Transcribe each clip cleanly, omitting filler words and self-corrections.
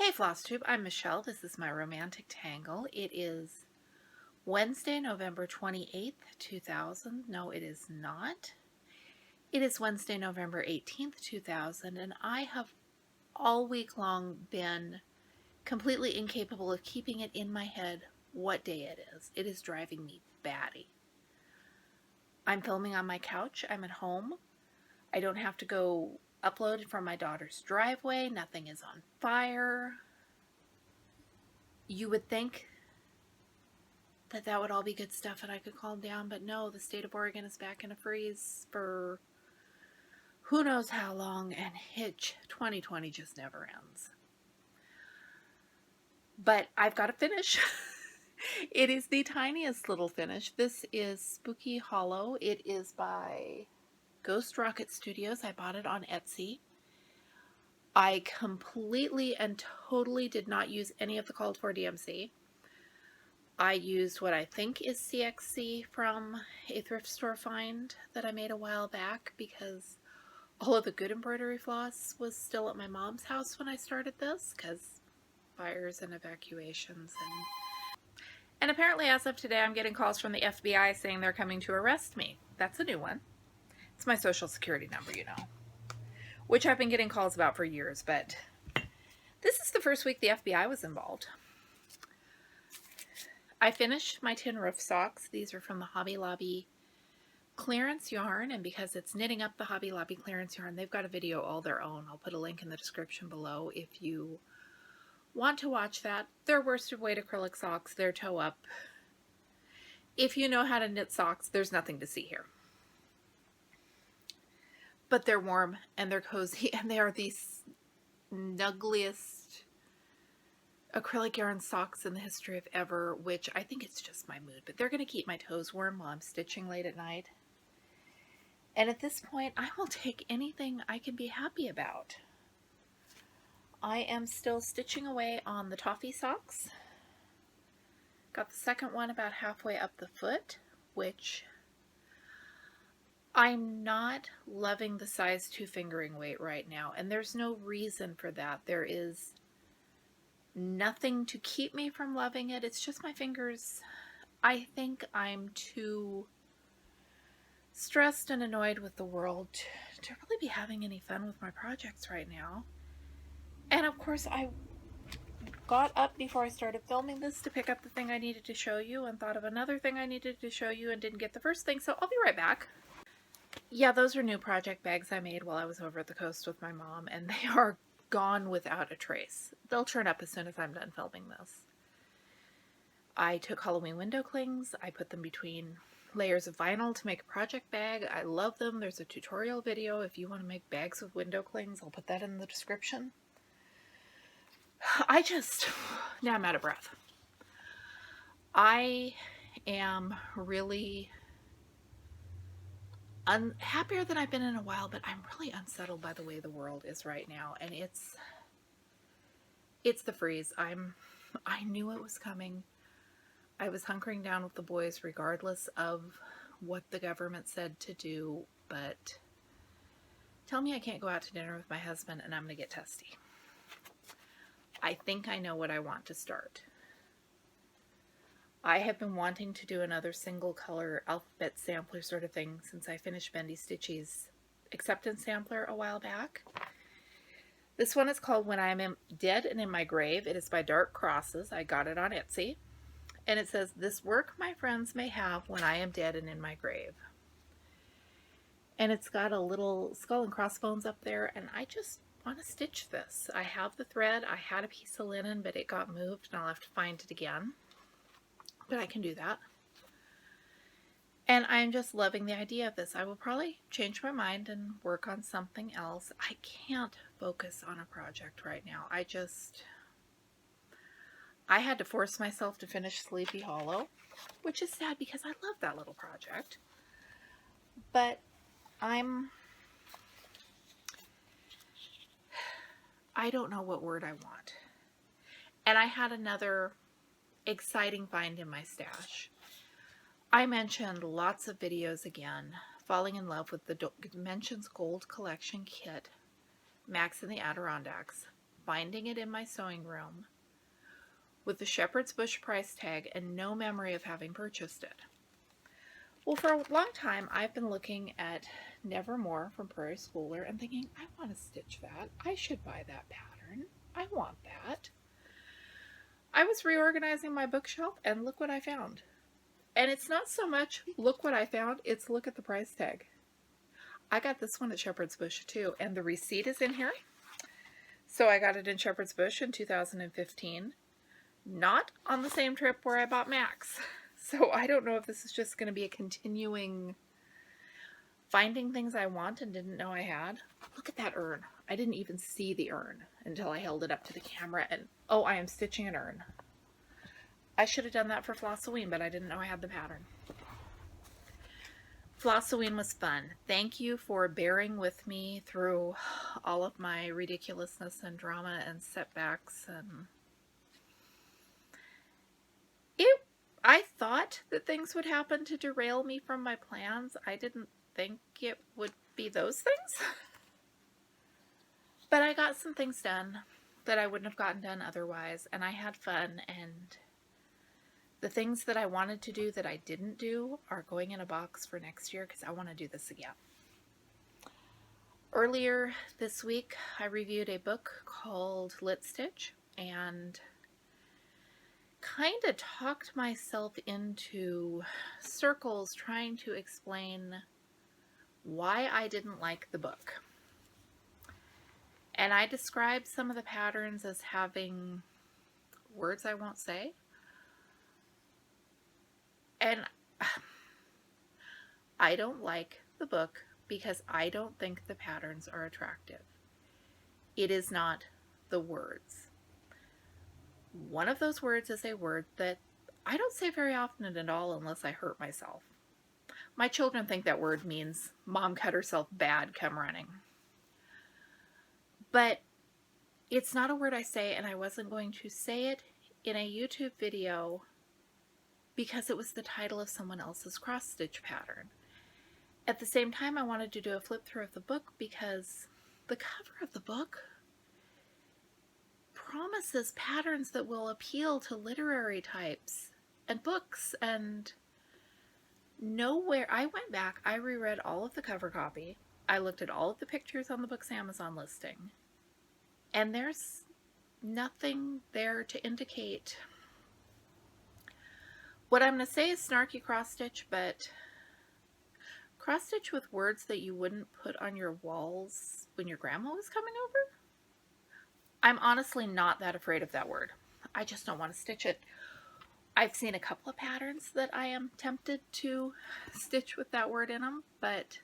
Hey Flosstube, I'm Michelle. This is my romantic tangle. It is Wednesday, November 28th, 2000. No, it is not. It is Wednesday, November 18th, 2000, and I have all week long been completely incapable of keeping it in my head what day it is. It is driving me batty. I'm filming on my couch. I'm at home. I don't have to go upload from my daughter's driveway. Nothing is on fire. You would think that would all be good stuff and I could calm down, but no, the state of Oregon is back in a freeze for who knows how long, and 2020 just never ends. But I've got to finish. It is the tiniest little finish. This is Spooky Hollow. It is by Ghost Rocket Studios. I bought it on Etsy. I completely and totally did not use any of the called for DMC. I used what I think is CXC from a thrift store find that I made a while back because all of the good embroidery floss was still at my mom's house when I started this because fires and evacuations. And apparently as of today I'm getting calls from the FBI saying they're coming to arrest me. That's a new one. It's my social security number, you know, which I've been getting calls about for years, but this is the first week the FBI was involved. I finished my tin roof socks. These are from the Hobby Lobby clearance yarn, and because it's knitting up the Hobby Lobby clearance yarn, they've got a video all their own. I'll put a link in the description below if you want to watch that. They're worsted weight acrylic socks. They're toe up. If you know how to knit socks, there's nothing to see here. But they're warm and they're cozy, and they are the snuggliest acrylic yarn socks in the history of ever, which I think it's just my mood, but they're going to keep my toes warm while I'm stitching late at night. And at this point, I will take anything I can be happy about. I am still stitching away on the toffee socks. Got the second one about halfway up the foot, which I'm not loving the size 2 fingering weight right now, and there's no reason for that. There is nothing to keep me from loving it. It's just my fingers. I think I'm too stressed and annoyed with the world to really be having any fun with my projects right now. And of course I got up before I started filming this to pick up the thing I needed to show you and thought of another thing I needed to show you and didn't get the first thing, so I'll be right back. Yeah, those are new project bags I made while I was over at the coast with my mom, and they are gone without a trace. They'll turn up as soon as I'm done filming this. I took Halloween window clings. I put them between layers of vinyl to make a project bag. I love them. There's a tutorial video if you want to make bags with window clings. I'll put that in the description. Now I'm out of breath. I am really happier than I've been in a while, but I'm really unsettled by the way the world is right now, and it's the freeze. I knew it was coming. I was hunkering down with the boys regardless of what the government said to do, but tell me I can't go out to dinner with my husband and I'm gonna get testy. I think I know what I want to start. I have been wanting to do another single color alphabet sampler sort of thing since I finished Bendy Stitchy's acceptance sampler a while back. This one is called When I Am Dead and in My Grave. It is by Dark Crosses. I got it on Etsy. And it says, "This work my friends may have when I am dead and in my grave." And it's got a little skull and crossbones up there, and I just want to stitch this. I have the thread. I had a piece of linen, but it got moved and I'll have to find it again. But I can do that. And I'm just loving the idea of this. I will probably change my mind and work on something else. I can't focus on a project right now. I had to force myself to finish Sleepy Hollow, which is sad because I love that little project. But I don't know what word I want. And I had another exciting find in my stash. I mentioned lots of videos again, falling in love with the Dimensions Gold Collection kit, Max in the Adirondacks. finding it in my sewing room with the shepherd's bush price tag and no memory of having purchased it. Well, for a long time, I've been looking at Nevermore from Prairie Schooler and thinking, I want to stitch that. I should buy that pattern. I want that. I was reorganizing my bookshelf and look what I found. And it's not so much look what I found, it's look at the price tag. I got this one at Shepherd's Bush too, and the receipt is in here. So I got it in Shepherd's Bush in 2015, not on the same trip where I bought Max. So I don't know if this is just going to be a continuing finding things I want and didn't know I had. Look at that urn. I didn't even see the urn until I held it up to the camera and, oh, I am stitching an urn. I should have done that for Flossoween, but I didn't know I had the pattern. Flossoween was fun. Thank you for bearing with me through all of my ridiculousness and drama and setbacks. And I thought that things would happen to derail me from my plans. I didn't think it would be those things. But I got some things done that I wouldn't have gotten done otherwise, and I had fun, and the things that I wanted to do that I didn't do are going in a box for next year because I want to do this again. Earlier this week, I reviewed a book called Lit Stitch and kind of talked myself into circles trying to explain why I didn't like the book. And I described some of the patterns as having words I won't say. And I don't like the book because I don't think the patterns are attractive. It is not the words. One of those words is a word that I don't say very often at all unless I hurt myself. My children think that word means mom cut herself bad, come running. But it's not a word I say, and I wasn't going to say it in a YouTube video because it was the title of someone else's cross stitch pattern. At the same time, I wanted to do a flip through of the book because the cover of the book promises patterns that will appeal to literary types and books, and nowhere. I went back, I reread all of the cover copy, I looked at all of the pictures on the book's Amazon listing, and there's nothing there to indicate. What I'm going to say is snarky cross stitch, but cross stitch with words that you wouldn't put on your walls when your grandma was coming over? I'm honestly not that afraid of that word. I just don't want to stitch it. I've seen a couple of patterns that I am tempted to stitch with that word in them, but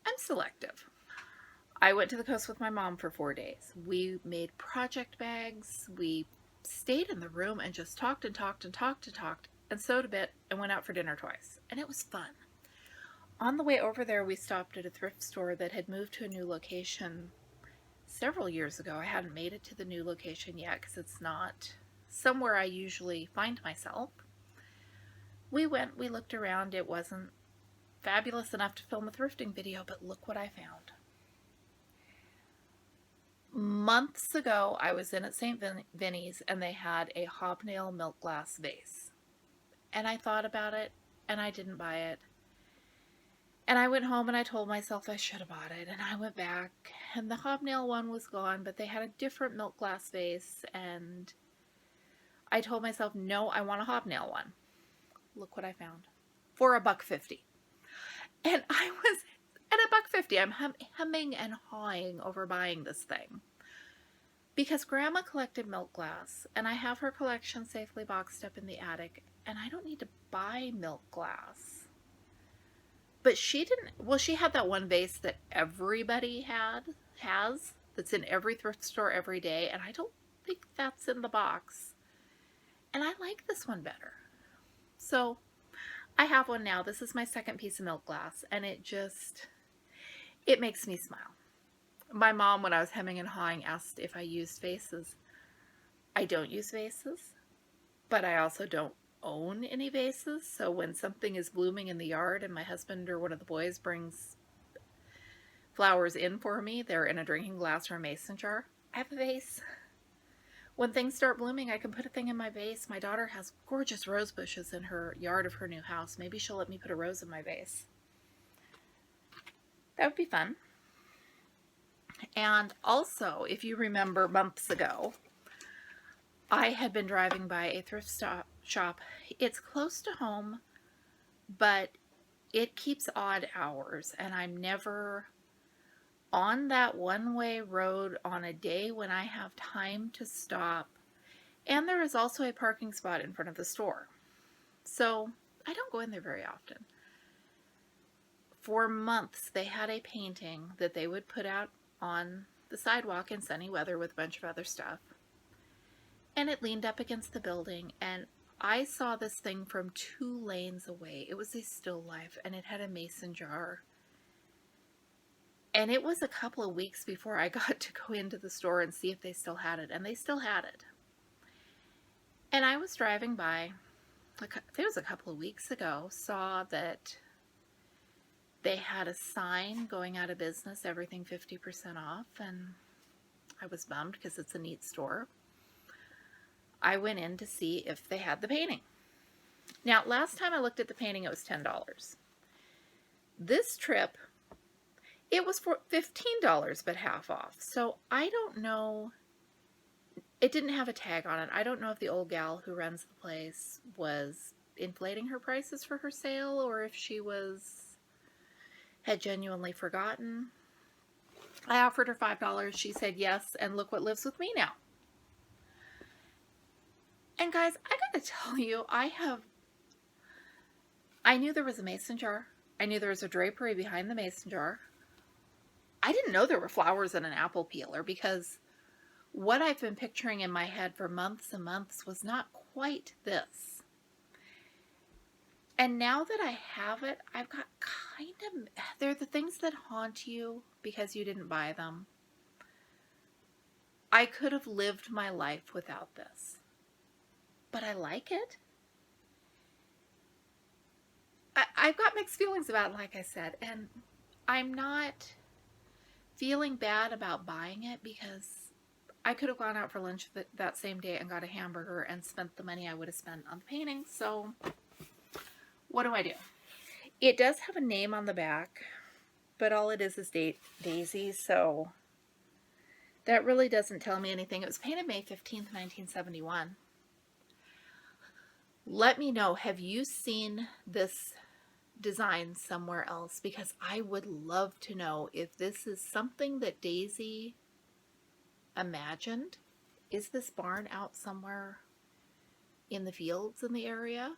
I'm selective. I went to the coast with my mom for 4 days. We made project bags. We stayed in the room and just talked and talked and talked and talked and sewed a bit and went out for dinner twice. And it was fun. On the way over there, we stopped at a thrift store that had moved to a new location several years ago. I hadn't made it to the new location yet because it's not somewhere I usually find myself. We went, we looked around. It wasn't fabulous enough to film a thrifting video, but look what I found. Months ago, I was in at St. Vinny's and they had a hobnail milk glass vase. And I thought about it and I didn't buy it. And I went home and I told myself I should have bought it. And I went back and the hobnail one was gone, but they had a different milk glass vase. And I told myself, no, I want a hobnail one. Look what I found. For $1.50. And I was at $1.50. I'm hemming and hawing over buying this thing. Because Grandma collected milk glass. And I have her collection safely boxed up in the attic. And I don't need to buy milk glass. But she didn't, well, she had that one vase that everybody has, that's in every thrift store every day, and I don't think that's in the box. And I like this one better. So I have one now. This is my second piece of milk glass, and it makes me smile. My mom, when I was hemming and hawing, asked if I used vases. I don't use vases, but I also don't own any vases, so when something is blooming in the yard and my husband or one of the boys brings flowers in for me. They're in a drinking glass or a mason jar. I have a vase. When things start blooming, I can put a thing in my vase. My daughter has gorgeous rose bushes in her yard of her new house. Maybe she'll let me put a rose in my vase. That would be fun. And also, if you remember months ago, I had been driving by a thrift shop. It's close to home, but it keeps odd hours, and I'm never on that one-way road on a day when I have time to stop. And there is also a parking spot in front of the store. So I don't go in there very often. For months, they had a painting that they would put out on the sidewalk in sunny weather with a bunch of other stuff. And it leaned up against the building, and I saw this thing from 2 lanes away. It was a still life, and it had a mason jar. And it was a couple of weeks before I got to go into the store and see if they still had it, and they still had it. And I was driving by, I think it was a couple of weeks ago, saw that they had a sign going out of business, everything 50% off, and I was bummed because it's a neat store. I went in to see if they had the painting. Now, last time I looked at the painting, it was $10. This trip, it was for $15, but half off. So I don't know. It didn't have a tag on it. I don't know if the old gal who runs the place was inflating her prices for her sale, or if she had genuinely forgotten. I offered her $5. She said yes, and look what lives with me now. And guys, I gotta tell you, I knew there was a mason jar. I knew there was a drapery behind the mason jar. I didn't know there were flowers in an apple peeler, because what I've been picturing in my head for months and months was not quite this. And now that I have it, I've got they're the things that haunt you because you didn't buy them. I could have lived my life without this, but I like it. I've got mixed feelings about it, like I said, and I'm not feeling bad about buying it, because I could have gone out for lunch that same day and got a hamburger and spent the money I would have spent on the painting. So what do? It does have a name on the back, but all it is Daisy, so that really doesn't tell me anything. It was painted May 15th, 1971. Let me know, have you seen this design somewhere else? Because I would love to know if this is something that Daisy imagined. Is this barn out somewhere in the fields in the area?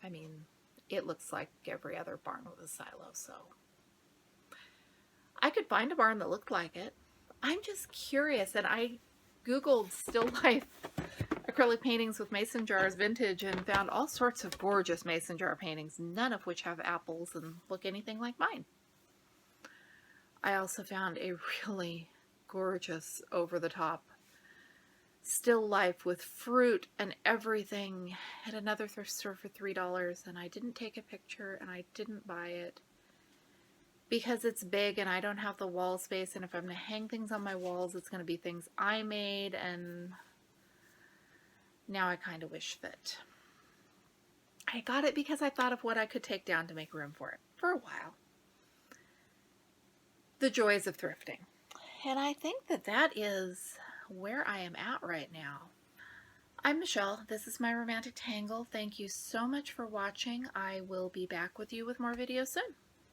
I mean, it looks like every other barn with a silo, so I could find a barn that looked like it. I'm just curious, and I Googled still life acrylic paintings with mason jars vintage and found all sorts of gorgeous mason jar paintings, none of which have apples and look anything like mine. I also found a really gorgeous over-the-top still life with fruit and everything at another thrift store for $3, and I didn't take a picture and I didn't buy it because it's big and I don't have the wall space, and if I'm going to hang things on my walls, it's going to be things I made, and now I kind of wish that I got it because I thought of what I could take down to make room for it for a while. The joys of thrifting. And I think that is where I am at right now. I'm Michelle. This is my romantic tangle. Thank you so much for watching. I will be back with you with more videos soon.